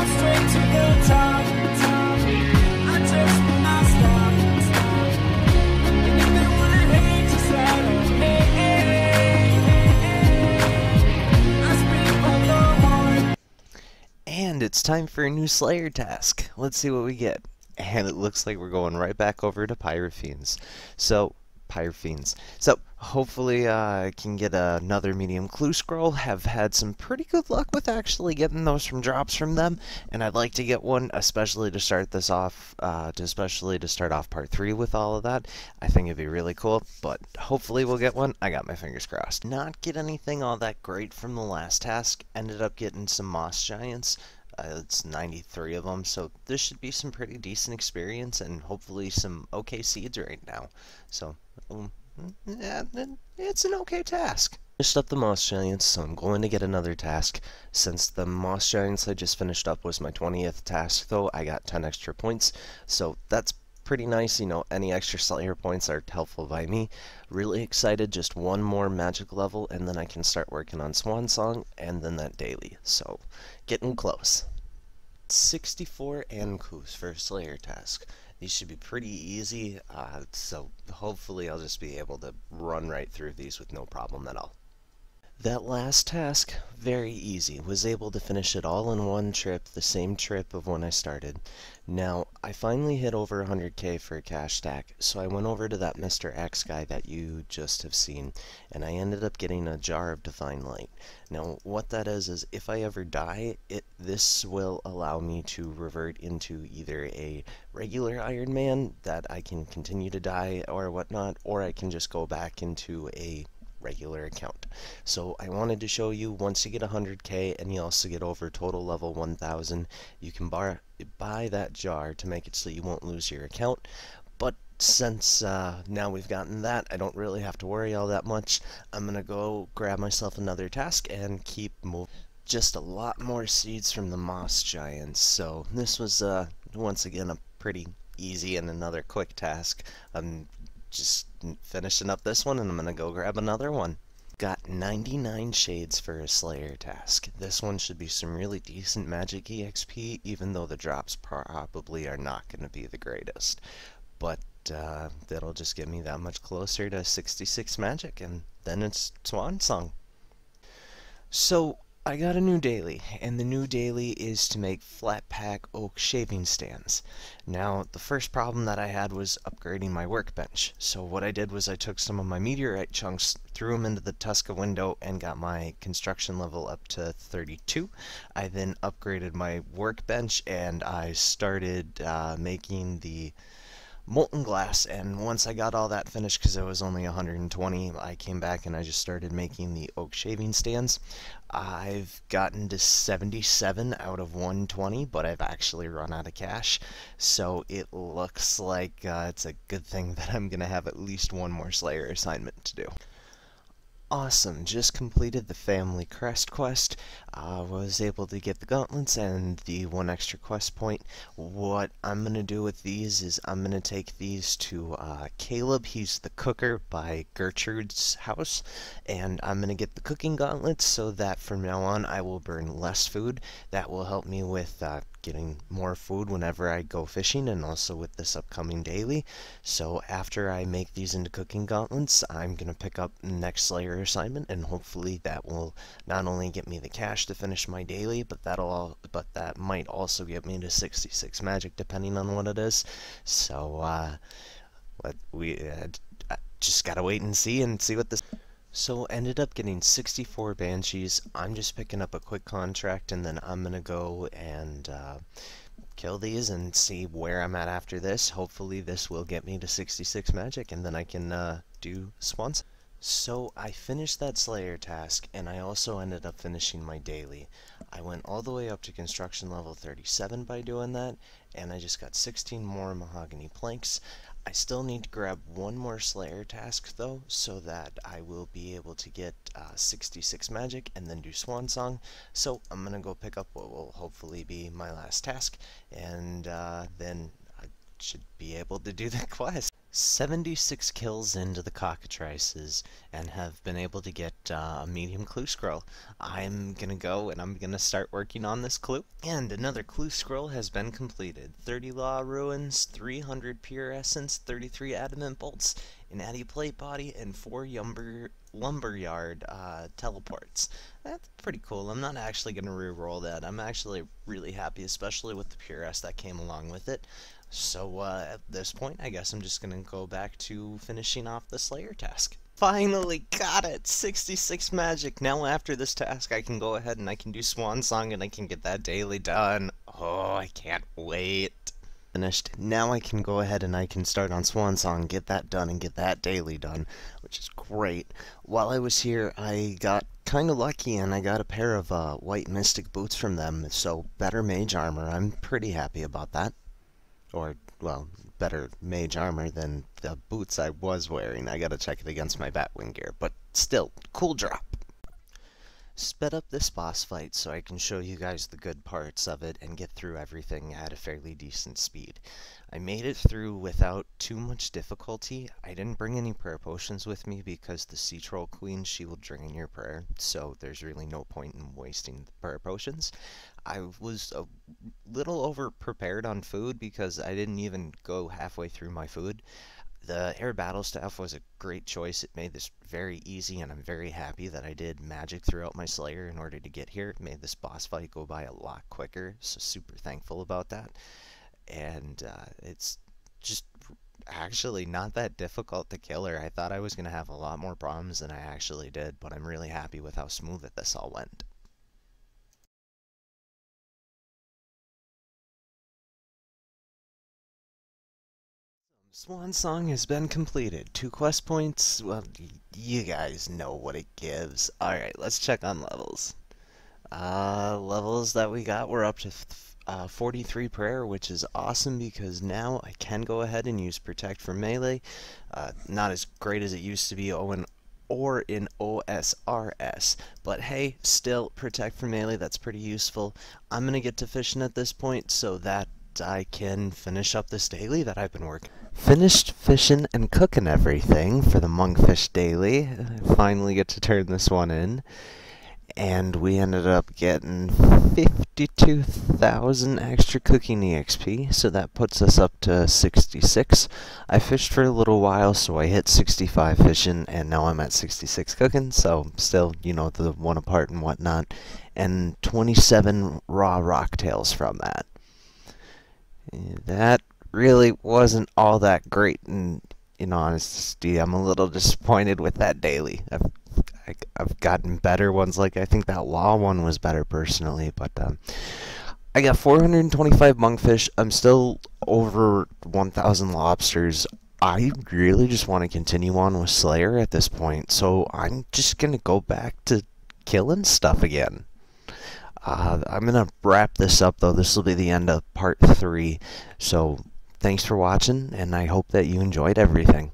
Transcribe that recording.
on straight to the top. I just will not stop. And if they wanna hate, just let 'em hate. I speak from the heart. And it's time for a new Slayer task. Let's see what we get. And it looks like we're going right back over to Pyrofiends. So hopefully I can get another medium clue scroll. Have had some pretty good luck with actually getting those from drops from them, and I'd like to get one, especially to start this off, especially to start off part 3 with all of that. I think it'd be really cool, but hopefully we'll get one. I got my fingers crossed. Not get anything all that great from the last task. Ended up getting some moss giants. It's 93 of them, so this should be some pretty decent experience and hopefully some okay seeds right now. So, yeah, it's an okay task. Finished up the moss giants, so I'm going to get another task. Since the moss giants I just finished up was my 20th task, though, I got 10 extra points, so that's pretty nice. You know, any extra Slayer points are helpful by me. Really excited, just one more magic level and then I can start working on Swan Song and then that daily, so getting close. 64 Ankus for a Slayer task. These should be pretty easy, so hopefully I'll just be able to run right through these with no problem at all. That last task, very easy. Was able to finish it all in one trip, the same trip of when I started. Now, I finally hit over 100k for a cash stack, so I went over to that Mr. X guy that you just have seen, and I ended up getting a jar of Divine Light. Now, what that is if I ever die, this will allow me to revert into either a regular Iron Man that I can continue to die or whatnot, or I can just go back into a regular account. So I wanted to show you, once you get 100k and you also get over total level 1000, you can buy that jar to make it so you won't lose your account. But since now we've gotten that, I don't really have to worry all that much. I'm gonna go grab myself another task and keep moving. Just a lot more seeds from the moss giants, so this was once again a pretty easy and another quick task. Just finishing up this one and I'm gonna go grab another one. Got 99 shades for a Slayer task. This one should be some really decent magic EXP, even though the drops probably are not going to be the greatest. But that'll just get me that much closer to 66 magic, and then it's Swan Song. So I got a new daily, and the new daily is to make flat pack oak shaving stands. Now, the first problem that I had was upgrading my workbench. So what I did was I took some of my meteorite chunks, threw them into the Tusca window, and got my construction level up to 32. I then upgraded my workbench, and I started making the molten glass, and once I got all that finished, because it was only 120, I came back and I just started making the oak shaving stands. I've gotten to 77 out of 120, but I've actually run out of cash, so it looks like it's a good thing that I'm gonna have at least one more Slayer assignment to do. Awesome, just completed the family crest quest. Was able to get the gauntlets and the one extra quest point. What I'm gonna do with these is I'm gonna take these to Caleb. He's the cooker by Gertrude's house, and I'm gonna get the cooking gauntlets so that from now on I will burn less food. That will help me with getting more food whenever I go fishing, and also with this upcoming daily. So after I make these into cooking gauntlets, I'm gonna pick up the next Slayer assignment, and hopefully that will not only get me the cash to finish my daily, but that might also get me to 66 magic depending on what it is. So we just gotta wait and see what this. So ended up getting 64 banshees. I'm just picking up a quick contract, and then I'm gonna go and kill these and see where I'm at after this. Hopefully this will get me to 66 magic, and then I can do swans. So I finished that Slayer task, and I also ended up finishing my daily. I went all the way up to construction level 37 by doing that, and I just got 16 more mahogany planks. I still need to grab one more Slayer task though, so that I will be able to get 66 magic and then do Swan Song. So I'm gonna go pick up what will hopefully be my last task, and then I should be able to do the quest. 76 kills into the cockatrices and have been able to get a medium clue scroll. I'm gonna go and I'm gonna start working on this clue. And another clue scroll has been completed. 30 Law Ruins, 300 Pure Essence, 33 Adamant Bolts, an Addy Plate Body, and 4 Lumberyard teleports. That's pretty cool. I'm not actually gonna re-roll that. I'm actually really happy, especially with the Pure S that came along with it. So at this point, I guess I'm just going to go back to finishing off the Slayer task. Finally got it! 66 magic! Now after this task, I can go ahead and I can do Swan Song and I can get that daily done. Oh, I can't wait. Finished. Now I can go ahead and I can start on Swan Song, get that done, and get that daily done, which is great. While I was here, I got kind of lucky and I got a pair of white mystic boots from them, so better mage armor. I'm pretty happy about that. Or, well, better mage armor than the boots I was wearing. I gotta check it against my Batwing gear, but still, cool drop. Sped up this boss fight so I can show you guys the good parts of it and get through everything at a fairly decent speed. I made it through without too much difficulty. I didn't bring any prayer potions with me because the Sea Troll Queen, she will drain your prayer, so there's really no point in wasting the prayer potions. I was a little over prepared on food because I didn't even go halfway through my food. The air battle staff was a great choice. It made this very easy, and I'm very happy that I did magic throughout my Slayer in order to get here. It made this boss fight go by a lot quicker, so super thankful about that. And it's just actually not that difficult to kill her. I thought I was going to have a lot more problems than I actually did, but I'm really happy with how smooth this all went. Swan Song has been completed. 2 quest points. Well, you guys know what it gives. Alright, let's check on levels. Levels that we got were up to 43 prayer, which is awesome because now I can go ahead and use Protect for melee. Not as great as it used to be or in OSRS, but hey, still Protect for melee, that's pretty useful. I'm gonna get to fishing at this point so that I can finish up this daily that I've been working. Finished fishing and cooking everything for the Monkfish daily. I finally get to turn this one in. And we ended up getting 52,000 extra cooking EXP, so that puts us up to 66. I fished for a little while, so I hit 65 fishing, and now I'm at 66 cooking, so still, you know, the one apart and whatnot. And 27 raw rocktails from that. That really wasn't all that great, and in honesty, I'm a little disappointed with that daily. I've gotten better ones, like I think that law one was better personally, but I got 425 monkfish. I'm still over 1,000 lobsters. I really just want to continue on with Slayer at this point, so I'm just gonna go back to killing stuff again. I'm gonna wrap this up though. This will be the end of part 3. So thanks for watching, and I hope that you enjoyed everything.